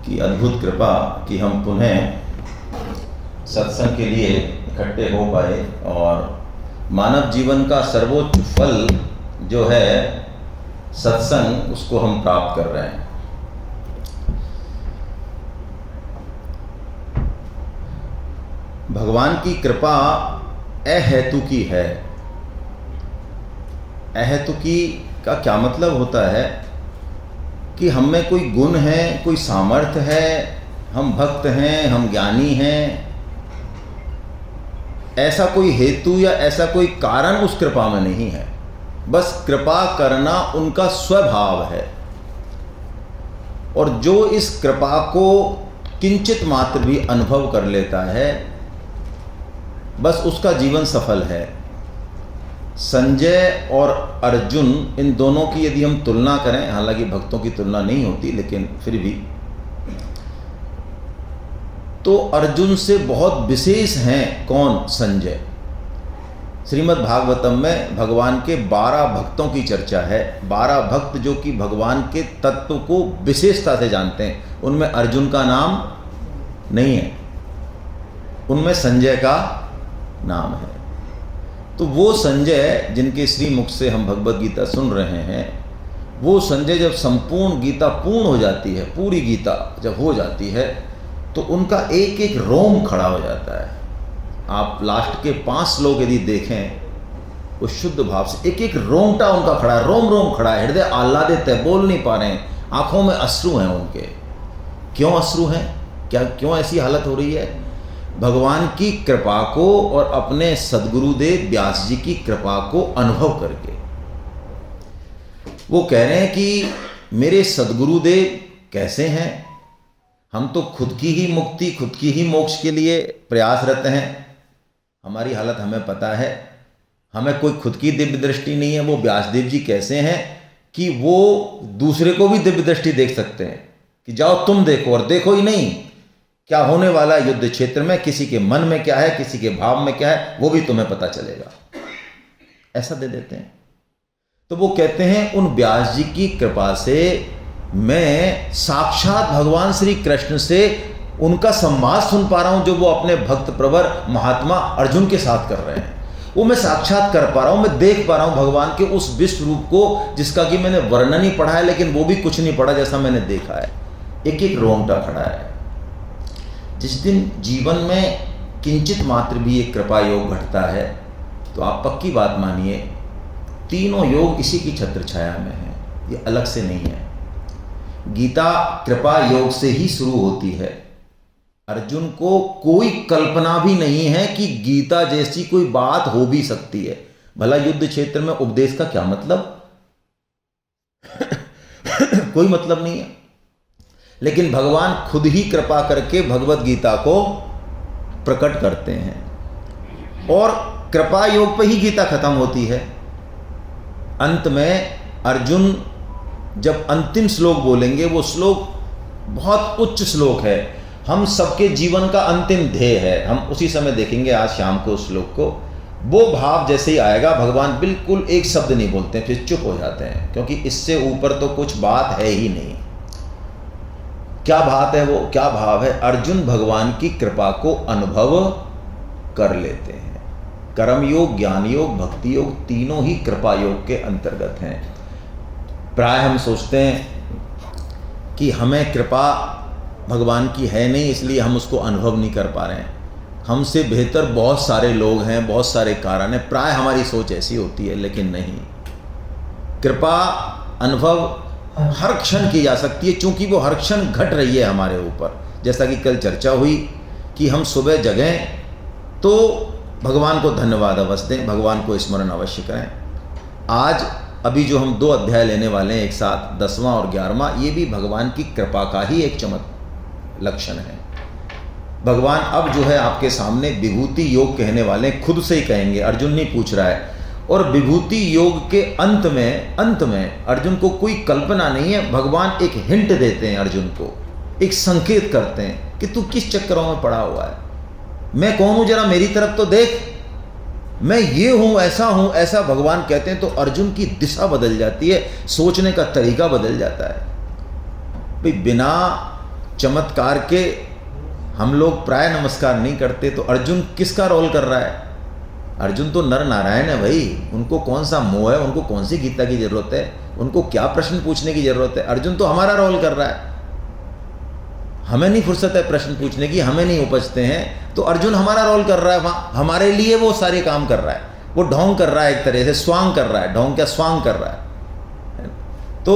की अद्भुत कृपा कि हम पुनः सत्संग के लिए इकट्ठे हो पाए और मानव जीवन का सर्वोच्च फल जो है सत्संग, उसको हम प्राप्त कर रहे हैं। भगवान की कृपा अहेतुकी है। अहेतुकी का क्या मतलब होता है कि हम में कोई गुण है, कोई सामर्थ्य है, हम भक्त हैं, हम ज्ञानी हैं, ऐसा कोई हेतु या ऐसा कोई कारण उस कृपा में नहीं है। बस कृपा करना उनका स्वभाव है। और जो इस कृपा को किंचित मात्र भी अनुभव कर लेता है, बस उसका जीवन सफल है। संजय और अर्जुन, इन दोनों की यदि हम तुलना करें, हालांकि भक्तों की तुलना नहीं होती लेकिन फिर भी, तो अर्जुन से बहुत विशेष हैं कौन? संजय। श्रीमद् भागवतम में भगवान के 12 भक्तों की चर्चा है। 12 भक्त जो कि भगवान के तत्व को विशेषता से जानते हैं। उनमें अर्जुन का नाम नहीं है, उनमें संजय का नाम है। तो वो संजय जिनके श्री मुख से हम भगवद गीता सुन रहे हैं, वो संजय जब संपूर्ण गीता पूर्ण हो जाती है, पूरी गीता जब हो जाती है, तो उनका एक एक रोम खड़ा हो जाता है। आप लास्ट के 5 श्लोक यदि देखें, वो शुद्ध भाव से एक एक रोमटा उनका खड़ा है, रोम रोम खड़ा है, हृदय आह्लादित है, बोल नहीं पा रहे हैं, आंखों में अश्रु हैं उनके। क्यों अश्रु हैं? क्यों ऐसी हालत हो रही है? भगवान की कृपा को और अपने सद्गुरुदेव व्यास जी की कृपा को अनुभव करके वो कह रहे हैं कि मेरे सद्गुरुदेव कैसे हैं? हम तो खुद की ही मुक्ति, खुद की ही मोक्ष के लिए प्रयासरत हैं। हमारी हालत हमें पता है, हमें कोई खुद की दिव्य दृष्टि नहीं है। वो व्यासदेव जी कैसे हैं कि वो दूसरे को भी दिव्य दृष्टि देख सकते हैं कि जाओ तुम देखो, और देखो ही नहीं क्या होने वाला है युद्ध क्षेत्र में, किसी के मन में क्या है, किसी के भाव में क्या है, वो भी तुम्हें पता चलेगा, ऐसा दे देते हैं। तो वो कहते हैं उन व्यास जी की कृपा से मैं साक्षात भगवान श्री कृष्ण से उनका संवाद सुन पा रहा हूं, जो वो अपने भक्त प्रवर महात्मा अर्जुन के साथ कर रहे हैं। वो मैं साक्षात कर पा रहा हूं, मैं देख पा रहा हूं भगवान के उस विश्व रूप को, जिसका कि मैंने वर्णन ही पढ़ा है, लेकिन वो भी कुछ नहीं पढ़ा जैसा मैंने देखा है। एक एक रोंगटा खड़ा है। जिस दिन जीवन में किंचित मात्र भी ये कृपा योग घटता है, तो आप पक्की बात मानिए, तीनों योग इसी की छत्र छाया में है, ये अलग से नहीं है। गीता कृपा योग से ही शुरू होती है। अर्जुन को कोई कल्पना भी नहीं है कि गीता जैसी कोई बात हो भी सकती है। भला युद्ध क्षेत्र में उपदेश का क्या मतलब? कोई मतलब नहीं है। लेकिन भगवान खुद ही कृपा करके भगवत गीता को प्रकट करते हैं, और कृपा योग पर ही गीता खत्म होती है। अंत में अर्जुन जब अंतिम श्लोक बोलेंगे, वो श्लोक बहुत उच्च श्लोक है, हम सबके जीवन का अंतिम ध्येय है। हम उसी समय देखेंगे आज शाम को उस श्लोक को। वो भाव जैसे ही आएगा, भगवान बिल्कुल एक शब्द नहीं बोलते, फिर चुप हो जाते हैं, क्योंकि इससे ऊपर तो कुछ बात है ही नहीं। क्या बात है वो? क्या भाव है? अर्जुन भगवान की कृपा को अनुभव कर लेते हैं। कर्म योग, ज्ञान योग, भक्ति योग, तीनों ही कृपा योग के अंतर्गत हैं। प्राय हम सोचते हैं कि हमें कृपा भगवान की है नहीं, इसलिए हम उसको अनुभव नहीं कर पा रहे हैं। हमसे बेहतर बहुत सारे लोग हैं, बहुत सारे कारण हैं, प्राय हमारी सोच ऐसी होती है। लेकिन नहीं, कृपा अनुभव हर क्षण की जा सकती है, क्योंकि वो हर क्षण घट रही है हमारे ऊपर। जैसा कि कल चर्चा हुई कि हम सुबह जगें तो भगवान को धन्यवाद अवश्य दें, भगवान को स्मरण अवश्य करें। आज अभी जो हम 2 अध्याय लेने वाले हैं एक साथ, 10वां और 11वां, ये भी भगवान की कृपा का ही एक लक्षण है। भगवान अब जो है आपके सामने विभूति योग कहने वाले, खुद से ही कहेंगे, अर्जुन नहीं पूछ रहा है। और विभूति योग के अंत में अर्जुन को कोई कल्पना नहीं है, भगवान एक हिंट देते हैं अर्जुन को, एक संकेत करते हैं कि तू किस चक्करों में पड़ा हुआ है, मैं कौन हूं, जरा मेरी तरफ तो देख, मैं ये हूं, ऐसा भगवान कहते हैं। तो अर्जुन की दिशा बदल जाती है, सोचने का तरीका बदल जाता है। भाई बिना चमत्कार के हम लोग प्राय नमस्कार नहीं करते, तो अर्जुन किसका रोल कर रहा है? अर्जुन तो नर नारायण है भाई, उनको कौन सा मोह है, उनको कौन सी गीता की जरूरत है, उनको क्या प्रश्न पूछने की जरूरत है? अर्जुन तो हमारा रोल कर रहा है। हमें नहीं फुर्सत है प्रश्न पूछने की, हमें नहीं उपजते हैं, तो अर्जुन हमारा रोल कर रहा है वहाँ, हमारे लिए वो सारे काम कर रहा है। वो ढोंग कर रहा है, एक तरह से स्वांग कर रहा है, ढोंग क्या स्वांग कर रहा है। तो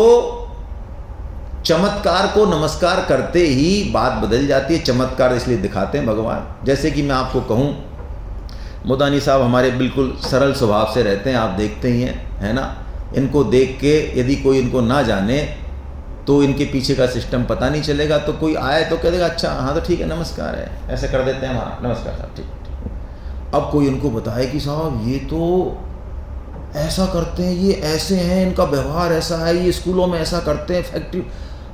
चमत्कार को नमस्कार करते ही बात बदल जाती है। चमत्कार इसलिए दिखाते हैं भगवान। जैसे कि मैं आपको कहूँ, मोदानी साहब हमारे बिल्कुल सरल स्वभाव से रहते हैं, आप देखते ही हैं, है ना। इनको देख के यदि कोई इनको ना जाने तो इनके पीछे का सिस्टम पता नहीं चलेगा। तो कोई आए तो कह देगा अच्छा हाँ तो ठीक है नमस्कार है, ऐसे कर देते हैं, हाँ नमस्कार साहब ठीक ठीक। अब कोई इनको बताए कि साहब ये तो ऐसा करते हैं, ये ऐसे हैं, इनका व्यवहार ऐसा है, ये स्कूलों में ऐसा करते हैं, फैक्ट्री,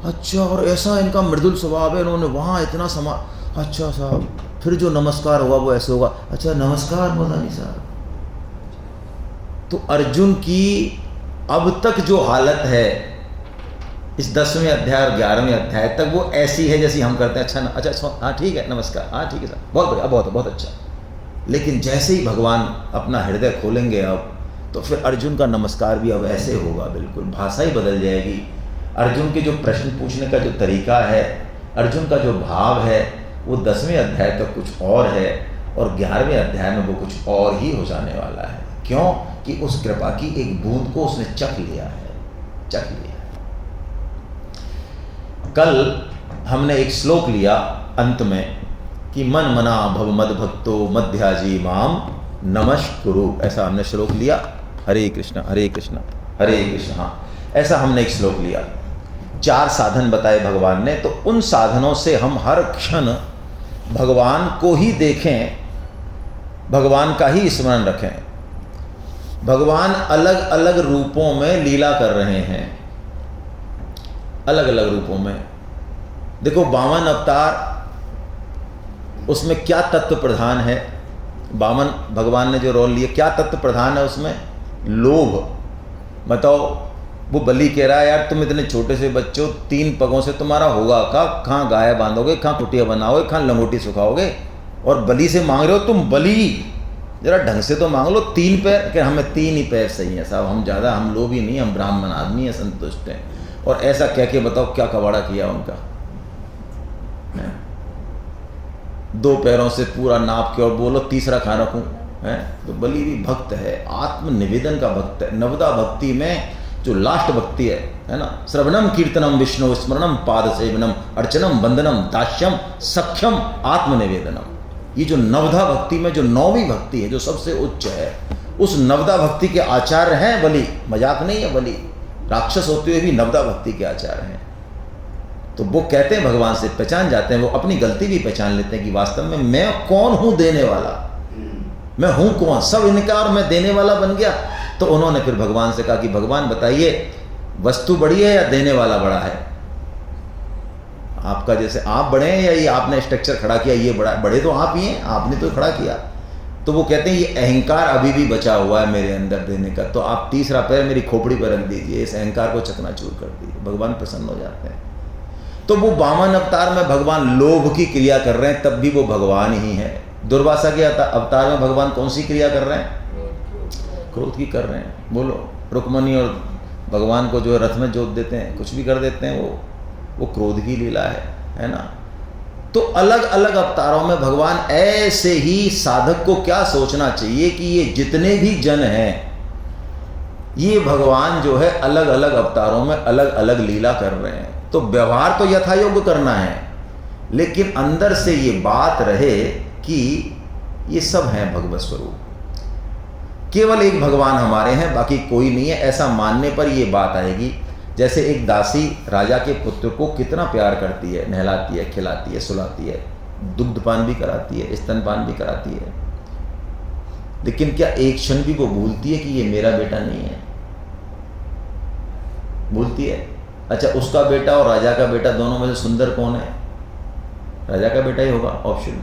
अच्छा और ऐसा इनका मृदुल स्वभाव है, इन्होंने वहाँ इतना समा, अच्छा साहब फिर जो नमस्कार होगा वो ऐसे होगा, अच्छा नमस्कार मोदानी साहब। तो अर्जुन की अब तक जो हालत है इस 10वें अध्याय और 11वें अध्याय तक वो ऐसी है जैसी हम करते हैं, अच्छा अच्छा हाँ ठीक है नमस्कार, हाँ ठीक है सर, बहुत बढ़िया, बहुत बहुत अच्छा। लेकिन जैसे ही भगवान अपना हृदय खोलेंगे अब, तो फिर अर्जुन का नमस्कार भी अब ऐसे होगा, बिल्कुल भाषा ही बदल जाएगी। अर्जुन के जो प्रश्न पूछने का जो तरीका है, अर्जुन का जो भाव है, वो 10वें अध्याय तक कुछ और है और 11वें अध्याय में वो कुछ और ही हो जाने वाला है। क्यों? कि उस कृपा की एक बूंद को उसने चख लिया है, चख लिया। कल हमने एक श्लोक लिया अंत में कि मन मना भव मद भक्तो मध्याजी माम नमस्कुरु, ऐसा हमने श्लोक लिया। हरे कृष्ण हरे कृष्ण हरे कृष्ण, हाँ ऐसा हमने एक श्लोक लिया। 4 साधन बताए भगवान ने, तो उन साधनों से हम हर क्षण भगवान को ही देखें, भगवान का ही स्मरण रखें। भगवान अलग अलग रूपों में लीला कर रहे हैं, अलग अलग रूपों में। देखो 52 अवतार, उसमें क्या तत्व प्रधान है? 52 भगवान ने जो रोल लिए, क्या तत्व प्रधान है उसमें? लोभ। बताओ, वो बलि कह रहा है यार तुम इतने छोटे से बच्चों, 3 पगों से तुम्हारा होगा कहाँ गाय बांधोगे, कहाँ कुटिया बनाओगे, कहाँ लंगोटी सुखाओगे, और बलि से मांग रहे हो तुम। बलि जरा ढंग से तो मांग लो। 3 पैर, कि हमें 3 ही पैर सही है साहब, हम ज़्यादा, हम लोग भी नहीं, हम ब्राह्मण आदमी हैं, संतुष्ट हैं। और ऐसा कह के बताओ क्या कबाड़ा किया उनका? 2 पैरों से पूरा नाप के और बोलो तीसरा खा रखूँ है? तो बलि भी भक्त है, आत्म निवेदन का भक्त है। नवदा भक्ति में जो लास्ट भक्ति है ना, श्रवणम कीर्तनम विष्णु स्मरणम पाद सेवनम अर्चनम वंदनम दास्यम सख्यम आत्मनिवेदनम। ये जो नवधा भक्ति में जो 9वीं भक्ति है, जो सबसे उच्च है, उस नवदा भक्ति के आचार्य हैं बलि। मजाक नहीं है, बलि राक्षस होते हुए भी नवदा भक्ति के आचार्य हैं। तो वो कहते हैं भगवान से पहचान जाते हैं, वो अपनी गलती भी पहचान लेते हैं कि वास्तव में मैं कौन हूँ देने वाला, मैं हूँ कौन, सब इनका और मैं देने वाला बन गया। तो उन्होंने फिर भगवान से कहा कि भगवान बताइए वस्तु बड़ी है या देने वाला बड़ा है? आपका जैसे आप बड़े हैं या ये आपने स्ट्रक्चर खड़ा किया ये बड़ा है? बड़े तो आप ही हैं, आपने तो खड़ा किया। तो वो कहते हैं ये अहंकार अभी भी बचा हुआ है मेरे अंदर देने का, तो आप तीसरा पैर मेरी खोपड़ी पर रख दीजिए, इस अहंकार को चकनाचूर कर दीजिए। भगवान प्रसन्न हो जाते हैं। तो वो 52 अवतार में भगवान लोभ की क्रिया कर रहे हैं, तब भी वो भगवान ही है। दुर्वासा के अवतार में भगवान कौन सी क्रिया कर रहे हैं? क्रोध की कर रहे हैं। बोलो, रुक्मणी और भगवान को जो रथ में जोत देते हैं, कुछ भी कर देते हैं, वो क्रोध की लीला है ना। तो अलग अलग अवतारों में भगवान ऐसे ही, साधक को क्या सोचना चाहिए कि ये जितने भी जन हैं, ये भगवान जो है अलग अलग अवतारों में अलग अलग लीला कर रहे हैं। तो व्यवहार तो यथायोग्य करना है, लेकिन अंदर से ये बात रहे कि ये सब हैं भगवत स्वरूप, केवल एक भगवान हमारे हैं, बाकी कोई नहीं है। ऐसा मानने पर ये बात आएगी। जैसे एक दासी राजा के पुत्र को कितना प्यार करती है, नहलाती है, खिलाती है, सुलाती है, दुग्धपान भी कराती है, स्तनपान भी कराती है, लेकिन क्या एक क्षण भी वो भूलती है कि ये मेरा बेटा नहीं है? भूलती है? अच्छा, उसका बेटा और राजा का बेटा दोनों में से सुंदर कौन है? राजा का बेटा ही होगा ऑप्शन।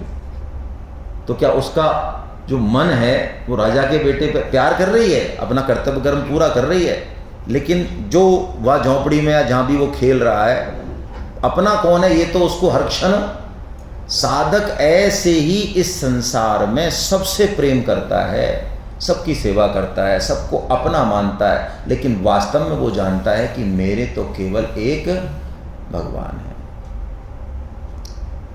तो क्या उसका जो मन है वो राजा के बेटे पे प्यार कर रही है, अपना कर्तव्य कर्म पूरा कर रही है, लेकिन जो वह झोंपड़ी में या जहाँ भी वो खेल रहा है, अपना कौन है ये तो उसको हर क्षण, साधक ऐसे ही इस संसार में सबसे प्रेम करता है, सबकी सेवा करता है, सबको अपना मानता है, लेकिन वास्तव में वो जानता है कि मेरे तो केवल एक भगवान है।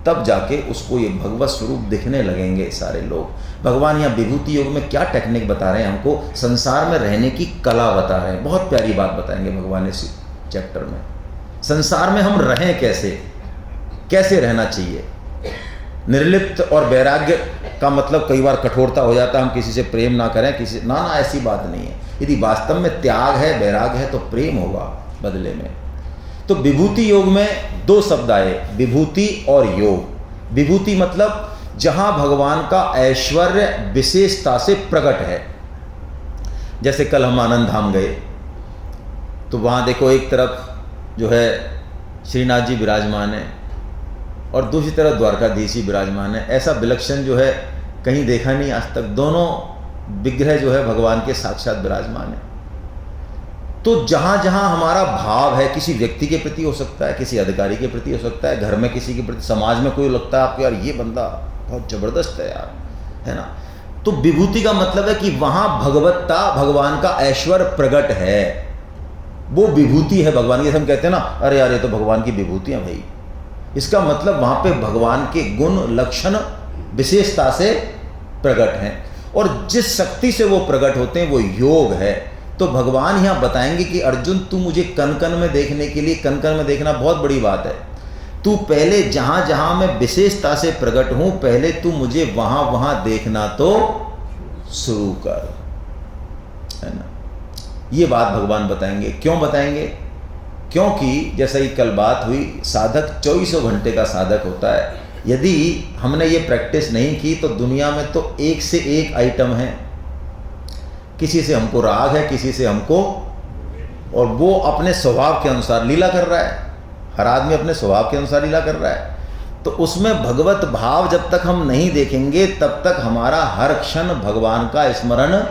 तब जाके उसको ये भगवत स्वरूप दिखने लगेंगे सारे लोग। भगवान यहाँ विभूति योग में क्या टेक्निक बता रहे हैं हमको, संसार में रहने की कला बता रहे हैं। बहुत प्यारी बात बताएंगे भगवान इस चैप्टर में। संसार में हम रहें कैसे, कैसे रहना चाहिए। निर्लिप्त और वैराग्य का मतलब कई बार कठोरता हो जाता है, हम किसी से प्रेम ना करें, किसी ना ना ऐसी बात नहीं है। यदि वास्तव में त्याग है, वैराग्य है, तो प्रेम होगा बदले में। तो विभूति योग में दो शब्द आए, विभूति और योग। विभूति मतलब जहां भगवान का ऐश्वर्य विशेषता से प्रकट है। जैसे कल हम आनंद धाम गए तो वहां देखो एक तरफ जो है श्रीनाथ जी विराजमान है और दूसरी तरफ द्वारकाधीश जी विराजमान है। ऐसा विलक्षण जो है कहीं देखा नहीं आज तक। दोनों विग्रह जो है भगवान के साक्षात विराजमान है। तो जहां जहां हमारा भाव है, किसी व्यक्ति के प्रति हो सकता है, किसी अधिकारी के प्रति हो सकता है, घर में किसी के प्रति, समाज में कोई लगता है आपको यार ये बंदा बहुत जबरदस्त है यार, है ना। तो विभूति का मतलब है कि वहां भगवत्ता, भगवान का ऐश्वर्य प्रकट है, वो विभूति है भगवान की। जैसे हम कहते हैं ना, अरे यार ये तो भगवान की विभूति है भाई। इसका मतलब वहां पे भगवान के गुण लक्षण विशेषता से प्रकट हैं और जिस शक्ति से वो प्रकट होते हैं वो योग है। तो भगवान यहाँ बताएंगे कि अर्जुन तू मुझे कन कन में देखने के लिए, कन कन में देखना बहुत बड़ी बात है, तू पहले जहां जहां मैं विशेषता से प्रकट हूं पहले तू मुझे वहां वहां देखना तो शुरू कर, है ना। ये बात भगवान बताएंगे। क्यों बताएंगे? क्योंकि जैसा ही कल बात हुई, साधक 24 घंटे का साधक होता है। यदि हमने ये प्रैक्टिस नहीं की तो दुनिया में तो एक से एक आइटम है। किसी से हमको राग है, किसी से हमको, और वो अपने स्वभाव के अनुसार लीला कर रहा है। हर आदमी अपने स्वभाव के अनुसार लीला कर रहा है। तो उसमें भगवत भाव जब तक हम नहीं देखेंगे तब तक हमारा हर क्षण भगवान का स्मरण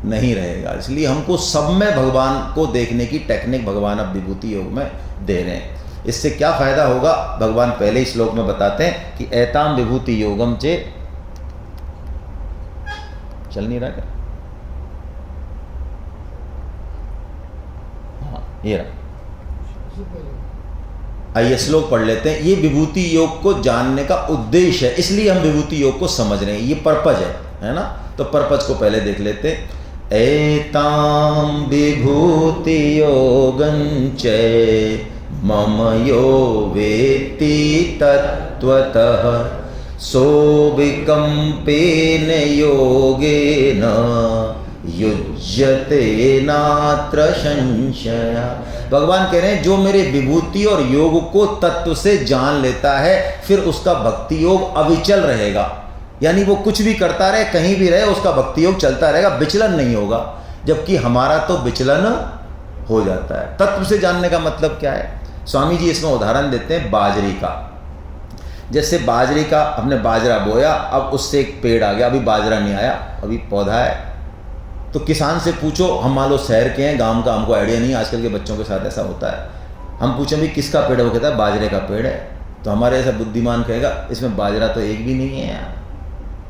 नहीं रहेगा। इसलिए हमको सब में भगवान को देखने की टेक्निक भगवान अब विभूति योग में दे रहे हैं। इससे क्या फायदा होगा भगवान पहले ही श्लोक में बताते हैं कि एताम विभूति योगम चे, चल नहीं रहा क्या? हाँ ये रहा। आइए श्लोक पढ़ लेते हैं। ये विभूति योग को जानने का उद्देश्य है, इसलिए हम विभूति योग को समझ रहे हैं। ये पर्पज है ना। तो पर्पज को पहले देख लेते हैं। एतां विभूति योगं च मम यो वेत्ति तत्त्वतः सो विकम्पेन योगेन युज्यते नात्र संशय। भगवान कह रहे हैं जो मेरे विभूति और योग को तत्व से जान लेता है फिर उसका भक्ति योग अविचल रहेगा। यानी वो कुछ भी करता रहे, कहीं भी रहे, उसका भक्ति योग चलता रहेगा, विचलन नहीं होगा। जबकि हमारा तो विचलन हो जाता है। तत्व से जानने का मतलब क्या है? स्वामी जी इसमें उदाहरण देते हैं बाजरी का। जैसे बाजरी का, हमने बाजरा बोया, अब उससे एक पेड़ आ गया, अभी बाजरा नहीं आया, अभी पौधा है। तो किसान से पूछो, हम मान लो शहर के हैं, गांव का हमको आइडिया नहीं, आजकल के बच्चों के साथ ऐसा होता है। हम पूछें भी किसका पेड़ है, वो कहता है बाजरे का पेड़ है। तो हमारे ऐसा बुद्धिमान कहेगा इसमें बाजरा तो एक भी नहीं है यार,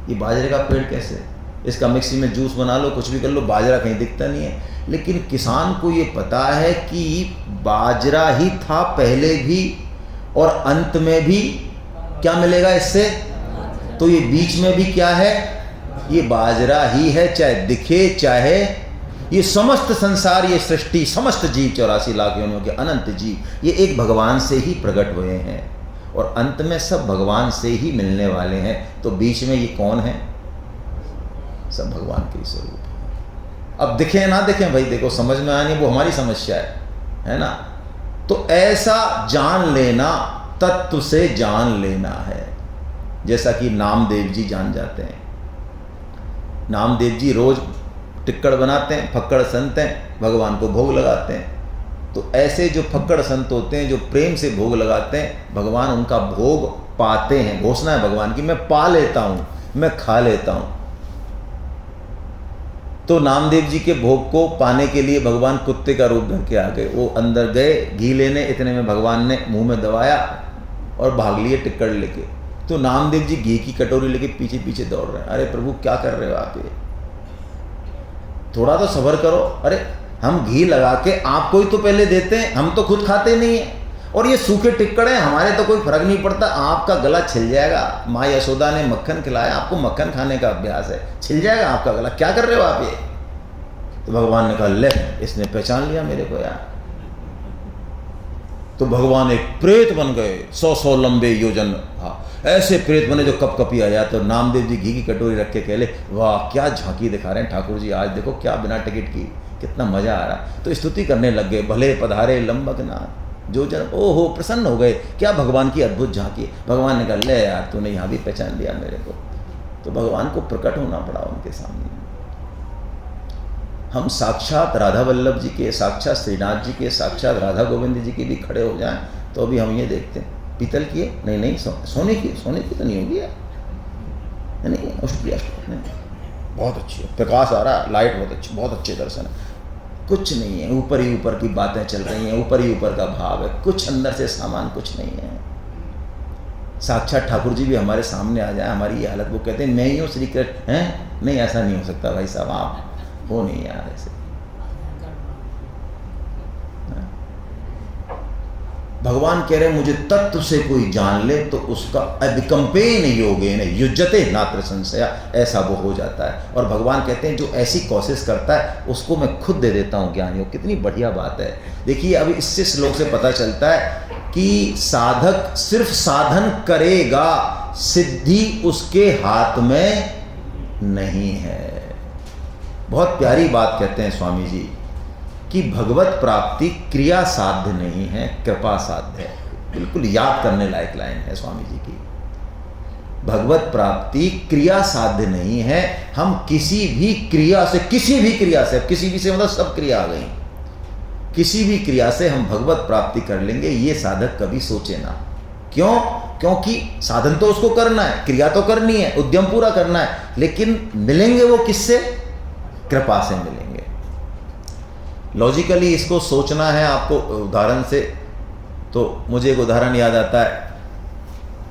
ये बाजरे का पेड़ कैसे? इसका मिक्सी में जूस बना लो, कुछ भी कर लो, बाजरा कहीं दिखता नहीं है। लेकिन किसान को ये पता है कि बाजरा ही था पहले भी और अंत में भी क्या मिलेगा इससे, तो ये बीच में भी क्या है, ये बाजरा ही है, चाहे दिखे चाहे ये समस्त संसार, ये सृष्टि, समस्त जीव 84 लाख योनियों के अनंत जीव ये एक भगवान से ही प्रकट हुए हैं और अंत में सब भगवान से ही मिलने वाले हैं। तो बीच में ये कौन है? सब भगवान के स्वरूप है। अब दिखे ना दिखे भाई, देखो समझ में आनी वो हमारी समस्या है ना। तो ऐसा जान लेना, तत्व से जान लेना है। जैसा कि नामदेव जी जान जाते हैं। नामदेव जी रोज टिक्कड़ बनाते हैं, फक्कड़ संत हैं, भगवान को भोग लगाते हैं। तो ऐसे जो फक्कड़ संत होते हैं, जो प्रेम से भोग लगाते हैं, भगवान उनका भोग पाते हैं। घोषणा है भगवान की, मैं पा लेता हूं, मैं खा लेता हूं। तो नामदेव जी के भोग को पाने के लिए भगवान कुत्ते का रूप धर के आ गए। वो अंदर गए घी लेने, इतने में भगवान ने मुंह में दबाया और भाग लिए टिक्कड़ लेके। तो नामदेव जी घी की कटोरी लेके पीछे पीछे दौड़ रहे हैं। अरे प्रभु क्या कर रहे हो आप ये, थोड़ा तो सब्र करो। अरे हम घी लगा के आपको ही तो पहले देते हैं, हम तो खुद खाते नहीं हैं, और ये सूखे टिक्कड़ हैं, हमारे तो कोई फर्क नहीं पड़ता, आपका गला छिल जाएगा। माँ यशोदा ने मक्खन खिलाया, आपको मक्खन खाने का अभ्यास है, छिल जाएगा आपका गला, क्या कर रहे हो आप ये। तो भगवान ने कहा ले, इसने पहचान लिया मेरे को यार। तो भगवान एक प्रेत बन गए, 100 लंबे योजन, हाँ ऐसे प्रेत बने जो कप कपी आया। तो नामदेव जी घी की कटोरी रख के कहले, वाह क्या झांकी दिखा रहे हैं ठाकुर जी, आज देखो क्या बिना टिकट की, कितना मजा आ रहा। तो स्तुति करने लग गए, भले पधारे लंबकनाथ जो जन, ओहो प्रसन्न हो गए, क्या भगवान की अद्भुत झांकी। भगवान ने कहा ले यार तूने यहाँ भी पहचान लिया मेरे को। तो भगवान को प्रकट होना पड़ा उनके सामने। हम साक्षात राधा वल्लभ जी के, साक्षात श्रीनाथ जी के, साक्षात राधा गोविंद जी के भी खड़े हो जाएं तो अभी हम ये देखते हैं पीतल की है, नहीं सोने की तो नहीं होगी यार, नहीं नहीं बहुत अच्छी है, प्रकाश आ रहा है, लाइट बहुत अच्छी, बहुत अच्छे दर्शन है। कुछ नहीं है, ऊपर ही ऊपर की बातें चल रही हैं, ऊपर ही ऊपर का भाव है, कुछ अंदर से सामान कुछ नहीं है। साक्षात ठाकुर जी भी हमारे सामने आ जाए, हमारी ये हालत, वो कहते हैं मैं ही हूँ श्री कृष्ण हैं, नहीं ऐसा नहीं हो सकता भाई साहब, आप हो नहीं यार ऐसे। भगवान कह रहे हैं मुझे तत्व से कोई जान ले तो उसका अभिकंपेन योगेन युज्यते नात्र संशय, ऐसा वो हो जाता है। और भगवान कहते हैं जो ऐसी कोशिश करता है उसको मैं खुद दे देता हूँ ज्ञान योग। कितनी बढ़िया बात है। देखिए अभी इससे श्लोक से पता चलता है कि साधक सिर्फ साधन करेगा, सिद्धि उसके हाथ में नहीं है। बहुत प्यारी बात कहते हैं स्वामी जी कि भगवत प्राप्ति क्रिया साध्य नहीं है, कृपा साध्य है। बिल्कुल याद करने लायक लाइन है स्वामी जी की। भगवत प्राप्ति क्रिया साध्य नहीं है। हम किसी भी क्रिया से, किसी भी क्रिया से, किसी भी से मतलब सब क्रिया आ गई, किसी भी क्रिया से हम भगवत प्राप्ति कर लेंगे, ये साधक कभी सोचे ना। क्यों? क्योंकि साधन तो उसको करना है, क्रिया तो करनी है, उद्यम पूरा करना है, लेकिन मिलेंगे वो किससे? कृपा से मिलेंगे। लॉजिकली इसको सोचना है आपको उदाहरण से, तो मुझे एक उदाहरण याद आता है।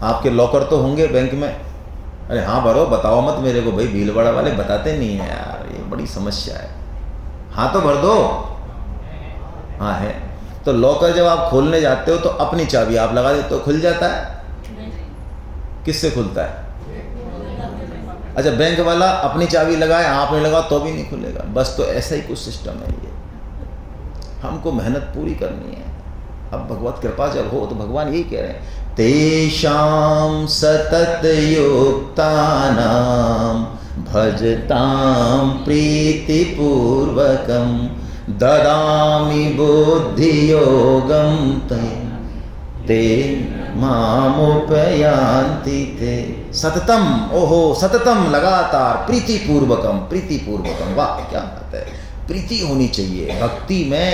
आपके लॉकर तो होंगे बैंक में, अरे हाँ भरो, बताओ मत मेरे को भाई, भीलवाड़ा वाले बताते नहीं है यार, ये बड़ी समस्या है। हाँ तो भर दो, हाँ है। तो लॉकर जब आप खोलने जाते हो तो अपनी चाबी आप लगा देते हो, खुल जाता है? किससे खुलता है? अच्छा, बैंक वाला अपनी चाबी लगाए, आप नहीं लगाओ तो भी नहीं खुलेगा। बस तो ऐसा ही कुछ सिस्टम है ये। हमको मेहनत पूरी करनी है। अब भगवत कृपा जब हो तो भगवान यही कह रहे हैं, तेषां सतत युक्तानां भजतां प्रीतिपूर्वकं ददामि बुद्धियोगं ते मामुपयान्ति ते सततम। ओहो सततम, लगातार, प्रीतिपूर्वकम, प्रीतिपूर्वकम। वाह क्या बात है। प्रीति होनी चाहिए भक्ति में,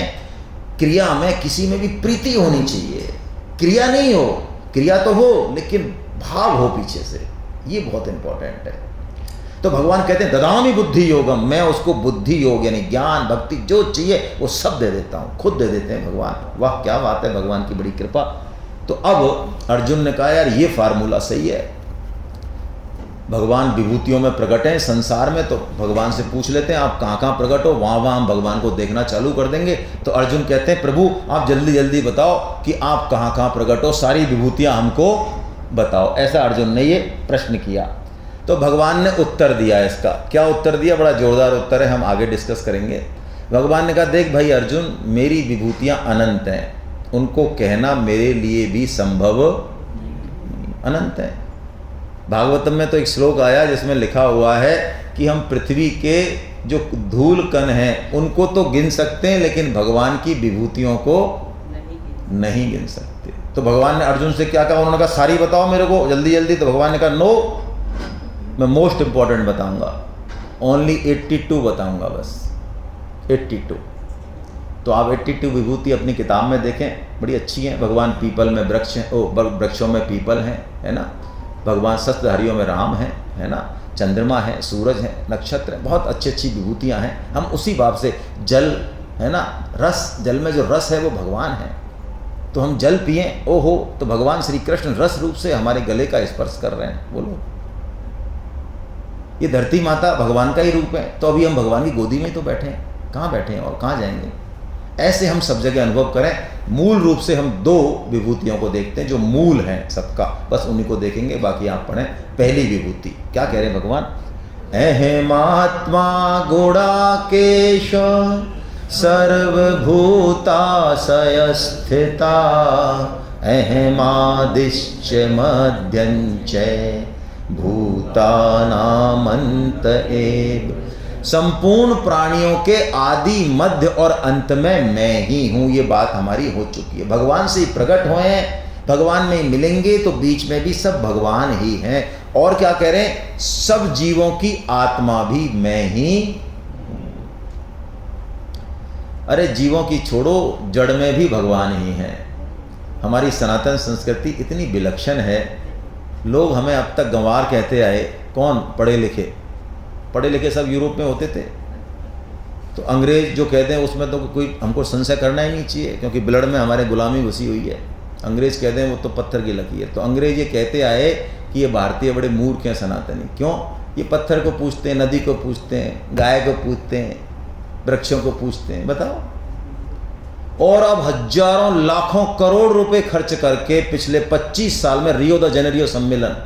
क्रिया में, किसी में भी प्रीति होनी चाहिए। क्रिया नहीं हो, क्रिया तो हो लेकिन भाव हो पीछे से, ये बहुत इंपॉर्टेंट है। तो भगवान कहते हैं ददामि बुद्धि योगम, मैं उसको बुद्धि योग यानी ज्ञान भक्ति जो चाहिए वो सब दे देता हूँ, खुद दे देते हैं भगवान। वाह क्या बात है, भगवान की बड़ी कृपा। तो अब अर्जुन ने कहा यार ये फार्मूला सही है, भगवान विभूतियों में प्रकट हैं संसार में, तो भगवान से पूछ लेते हैं आप कहाँ कहाँ प्रकट हो, वहाँ वहाँ हम भगवान को देखना चालू कर देंगे। तो अर्जुन कहते हैं प्रभु आप जल्दी जल्दी बताओ कि आप कहाँ कहाँ प्रकट हो, सारी विभूतियाँ हमको बताओ। ऐसा अर्जुन ने ये प्रश्न किया। तो भगवान ने उत्तर दिया इसका। क्या उत्तर दिया? बड़ा जोरदार उत्तर है, हम आगे डिस्कस करेंगे। भगवान ने कहा देख भाई अर्जुन, मेरी विभूतियाँ अनंत हैं, उनको कहना मेरे लिए भी संभव अनंत है। भागवतम में तो एक श्लोक आया जिसमें लिखा हुआ है कि हम पृथ्वी के जो धूल कण हैं उनको तो गिन सकते हैं, लेकिन भगवान की विभूतियों को नहीं गिन सकते। तो भगवान ने अर्जुन से क्या कहा? उन्होंने कहा सारी बताओ मेरे को जल्दी जल्दी। तो भगवान ने कहा नो, मैं मोस्ट इंपॉर्टेंट बताऊंगा, ओनली 82 बताऊंगा, बस 82। तो आप 82 विभूति अपनी किताब में देखें, बड़ी अच्छी हैं। भगवान पीपल में वृक्ष हैं, वृक्षों में पीपल हैं, है ना। भगवान शस्त्रधारियों में राम है ना। चंद्रमा है, सूरज है, नक्षत्र है, बहुत अच्छी अच्छी विभूतियाँ हैं। हम उसी भाव से, जल है ना, रस, जल में जो रस है वो भगवान है, तो हम जल पिए, ओहो, तो भगवान श्री कृष्ण रस रूप से हमारे गले का स्पर्श कर रहे हैं। बोलो, ये धरती माता भगवान का ही रूप है, तो अभी हम भगवान की गोदी में तो बैठे हैं, कहाँ बैठे हैं और कहाँ जाएंगे। ऐसे हम सब जगह अनुभव करें। मूल रूप से हम दो विभूतियों को देखते हैं जो मूल हैं सबका, बस उन्हीं को देखेंगे। बाकी आप पढ़ें पहली विभूति, क्या कह रहे हैं भगवान? अहमात्मा गुणाकेश सर्वभूताशय स्थिता अहमादिश्च मध्यञ्च भूतानामन्त एव। संपूर्ण प्राणियों के आदि, मध्य और अंत में मैं ही हूं। ये बात हमारी हो चुकी है। भगवान से प्रकट हुए हैं, भगवान में मिलेंगे तो बीच में भी सब भगवान ही हैं। और क्या कह रहे हैं? सब जीवों की आत्मा भी मैं ही। अरे जीवों की छोड़ो, जड़ में भी भगवान ही है। हमारी सनातन संस्कृति इतनी विलक्षण है। लोग हमें अब तक गंवार कहते आए। कौन? पढ़े लिखे। पढ़े लिखे सब यूरोप में होते थे, तो अंग्रेज जो कहते हैं उसमें तो कोई हमको संशय करना ही नहीं चाहिए, क्योंकि ब्लड में हमारे गुलामी घुसी हुई है। अंग्रेज कहते हैं वो तो पत्थर की लकीर है। तो अंग्रेज ये कहते आए कि ये भारतीय बड़े मूर्ख हैं सनातनी। क्यों? ये पत्थर को पूछते हैं, नदी को पूछते हैं, गाय को पूछते हैं, वृक्षों को पूछते हैं। बताओ। और अब हजारों लाखों करोड़ रुपए खर्च करके पिछले 25 साल में रियो द जेनेरियो सम्मेलन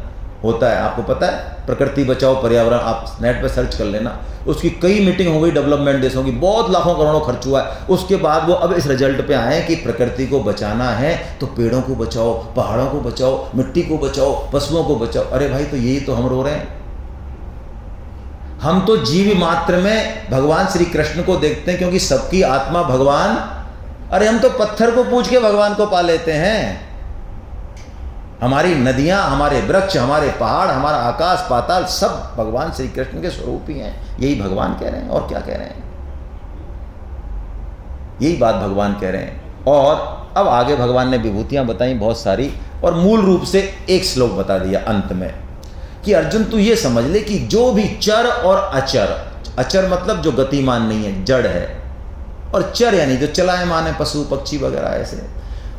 होता है। आपको पता है? प्रकृति बचाओ पर्यावरण, आप नेट पे सर्च कर लेना। उसकी कई मीटिंग हो गई डेवलपमेंट देशों की, बहुत लाखों करोड़ों खर्च हुआ है। उसके बाद वो अब इस रिजल्ट पे आए कि प्रकृति को बचाना है तो पेड़ों को बचाओ, पहाड़ों को बचाओ, मिट्टी को बचाओ, पशुओं को बचाओ। अरे भाई, तो यही तो हम रो रहे हैं। हम तो जीव मात्र में भगवान श्री कृष्ण को देखते हैं, क्योंकि सबकी आत्मा भगवान। अरे हम तो पत्थर को पूछ के भगवान को पा लेते हैं। हमारी नदियां, हमारे वृक्ष, हमारे पहाड़, हमारा आकाश पाताल सब भगवान श्री कृष्ण के स्वरूप ही हैं। यही भगवान कह रहे हैं। और क्या कह रहे हैं? यही बात भगवान कह रहे हैं। और अब आगे भगवान ने विभूतियां बताई बहुत सारी, और मूल रूप से एक श्लोक बता दिया अंत में कि अर्जुन तू ये समझ ले कि जो भी चर और अचर, अचर मतलब जो गतिमान नहीं है, जड़ है, और चर यानी जो चलायमान है, पशु पक्षी वगैरह, ऐसे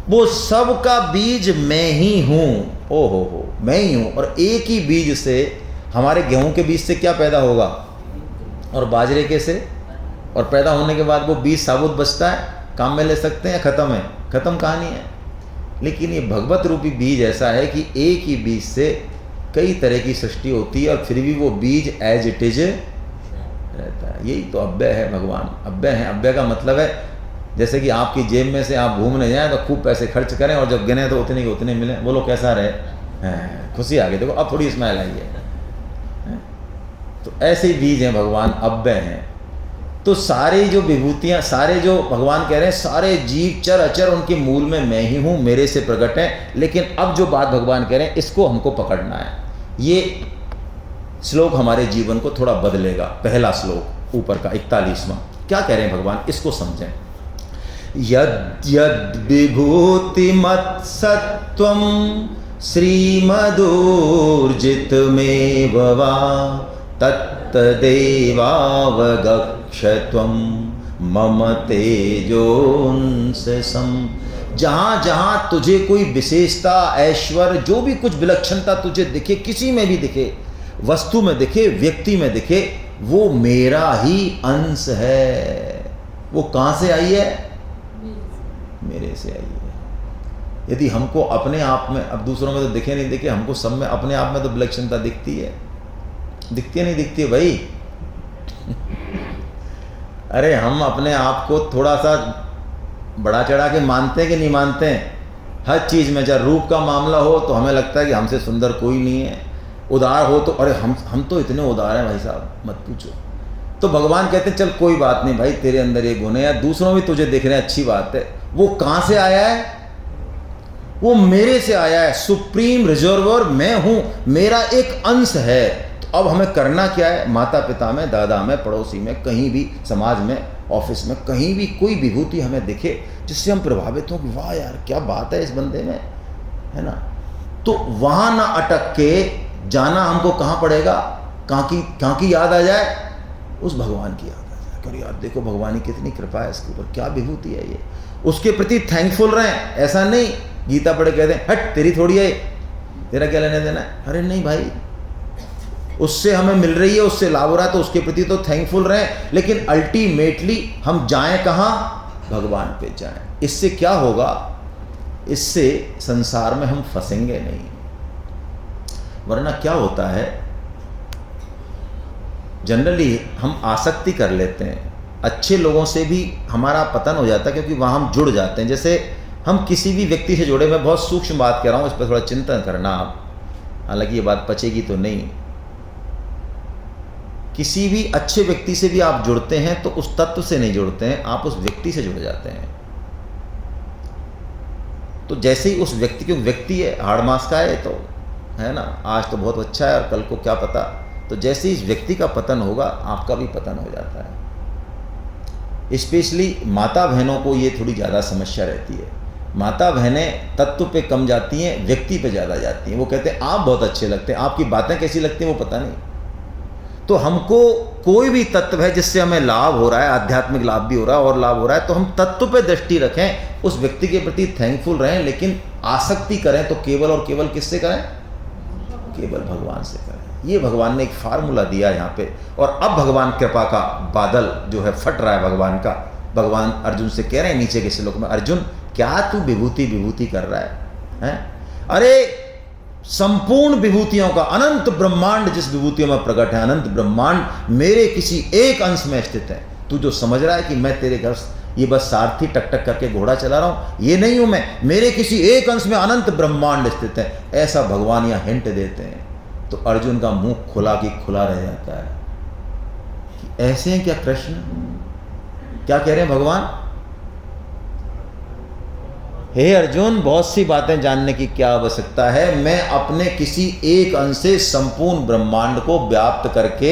वो सब का बीज मैं ही हूं। ओ हो, मैं ही हूं। और एक ही बीज से, हमारे गेहूं के बीज से क्या पैदा होगा, और बाजरे के से, और पैदा होने के बाद वो बीज साबुत बचता है, काम में ले सकते हैं, खत्म है, खत्म कहानी है। लेकिन ये भगवत रूपी बीज ऐसा है कि एक ही बीज से कई तरह की सृष्टि होती है, और फिर भी वो बीज एज इट इज रहता है। यही तो अव्यय है भगवान। अव्यय है। अव्यय का मतलब है जैसे कि आपकी जेब में से आप घूमने जाएं तो खूब पैसे खर्च करें, और जब गिने तो उतने के उतने मिले। बोलो कैसा रहे? खुशी आ गई। देखो अब थोड़ी स्माइल आई है। तो ऐसे ही बीज हैं भगवान, अव्यय हैं। तो सारे जो विभूतियां, सारे जो भगवान कह रहे हैं, सारे जीव चर अचर उनके मूल में मैं ही हूं, मेरे से प्रकट है। लेकिन अब जो बात भगवान कह रहे हैं, इसको हमको पकड़ना है। ये श्लोक हमारे जीवन को थोड़ा बदलेगा। पहला श्लोक ऊपर का 41वां, क्या कह रहे हैं भगवान, इसको समझें। यद् यद् विभूतिमत्सत्त्वं श्रीमदूर्जितमेव वा तत्तदेवावगच्छत्वं मम तेजोंससं। जहाँ जहाँ तुझे कोई विशेषता, ऐश्वर्य, जो भी कुछ विलक्षणता तुझे दिखे, किसी में भी दिखे, वस्तु में दिखे, व्यक्ति में दिखे, वो मेरा ही अंश है। वो कहाँ से आई है? मेरे से आई है। यदि हमको अपने आप में, अब दूसरों में तो दिखे नहीं दिखे, हमको सब में, अपने आप में तो विलक्षणता दिखती है। दिखती नहीं दिखती है भाई? अरे हम अपने आप को थोड़ा सा बड़ा चढ़ा के मानते हैं कि नहीं मानते हैं? हर चीज़ में, चाहे रूप का मामला हो तो हमें लगता है कि हमसे सुंदर कोई नहीं है। उदार हो तो अरे हम तो इतने उदार हैं भाई साहब, मत पूछो। तो भगवान कहते हैं चल कोई बात नहीं भाई, तेरे अंदर ये गुण है, या दूसरों में तुझे दिख रहे हैं, अच्छी बात है। वो कहाँ से आया है? वो मेरे से आया है। सुप्रीम रिजर्वर मैं हूं, मेरा एक अंश है। तो अब हमें करना क्या है? माता पिता में, दादा में, पड़ोसी में, कहीं भी, समाज में, ऑफिस में, कहीं भी कोई विभूति हमें दिखे जिससे हम प्रभावित हों कि वाह यार क्या बात है इस बंदे में, है ना। तो वहां ना अटक के जाना हमको कहाँ पड़ेगा? कहाँ की याद आ जाए? उस भगवान की याद आ जाए। अरे यार देखो भगवान की कितनी कृपा है इसके ऊपर, क्या विभूति है ये। उसके प्रति थैंकफुल रहें। ऐसा नहीं गीता पढ़े कहते हैं हट तेरी थोड़ी है, तेरा क्या लेने देना है। अरे नहीं भाई, उससे हमें मिल रही है, उससे लाभ हो रहा है, तो उसके प्रति तो थैंकफुल रहें। लेकिन अल्टीमेटली हम जाएं कहाँ? भगवान पे जाएं। इससे क्या होगा? इससे संसार में हम फंसेंगे नहीं। वरना क्या होता है, जनरली हम आसक्ति कर लेते हैं, अच्छे लोगों से भी हमारा पतन हो जाता है, क्योंकि वहाँ हम जुड़ जाते हैं। जैसे हम किसी भी व्यक्ति से जुड़े, मैं बहुत सूक्ष्म बात कह रहा हूँ, इस पर थोड़ा चिंतन करना आप, हालांकि ये बात पचेगी तो नहीं। किसी भी अच्छे व्यक्ति से भी आप जुड़ते हैं तो उस तत्व से नहीं जुड़ते हैं, आप उस व्यक्ति से जुड़ जाते हैं। तो जैसे ही उस व्यक्ति, क्योंकि व्यक्ति है, हाड़ मास का है, तो है ना, आज तो बहुत अच्छा है और कल को क्या पता। तो जैसे ही इस व्यक्ति का पतन होगा, आपका भी पतन हो जाता है। स्पेशली माता बहनों को ये थोड़ी ज़्यादा समस्या रहती है। माता बहनें तत्व पे कम जाती हैं, व्यक्ति पे ज़्यादा जाती हैं। वो कहते हैं आप बहुत अच्छे लगते हैं, आपकी बातें कैसी लगती हैं वो पता नहीं। तो हमको कोई भी तत्व है जिससे हमें लाभ हो रहा है, आध्यात्मिक लाभ भी हो रहा है और लाभ हो रहा है, तो हम तत्व पे दृष्टि रखें, उस व्यक्ति के प्रति थैंकफुल रहें। लेकिन आसक्ति करें तो केवल और केवल किससे करें? केवल भगवान से करें। ये भगवान ने एक फार्मूला दिया यहाँ पे। और अब भगवान कृपा का बादल जो है फट रहा है भगवान का। भगवान अर्जुन से कह रहे हैं नीचे के श्लोक में, अर्जुन क्या तू विभूति विभूति कर रहा है? अरे संपूर्ण विभूतियों का, अनंत ब्रह्मांड जिस विभूतियों में प्रकट है, अनंत ब्रह्मांड मेरे किसी एक अंश में स्थित है। तू जो समझ रहा है कि मैं तेरे घर ये बस सारथी टक टक करके घोड़ा चला रहा हूं, ये नहीं हूं मैं, मेरे किसी एक अंश में अनंत ब्रह्मांड स्थित है। ऐसा भगवान यहां हिंट देते हैं। तो अर्जुन का मुंह खुला की खुला रह जाता है कि ऐसे हैं क्या कृष्ण? क्या कह रहे हैं भगवान? हे अर्जुन, बहुत सी बातें जानने की क्या आवश्यकता है, मैं अपने किसी एक अंश से संपूर्ण ब्रह्मांड को व्याप्त करके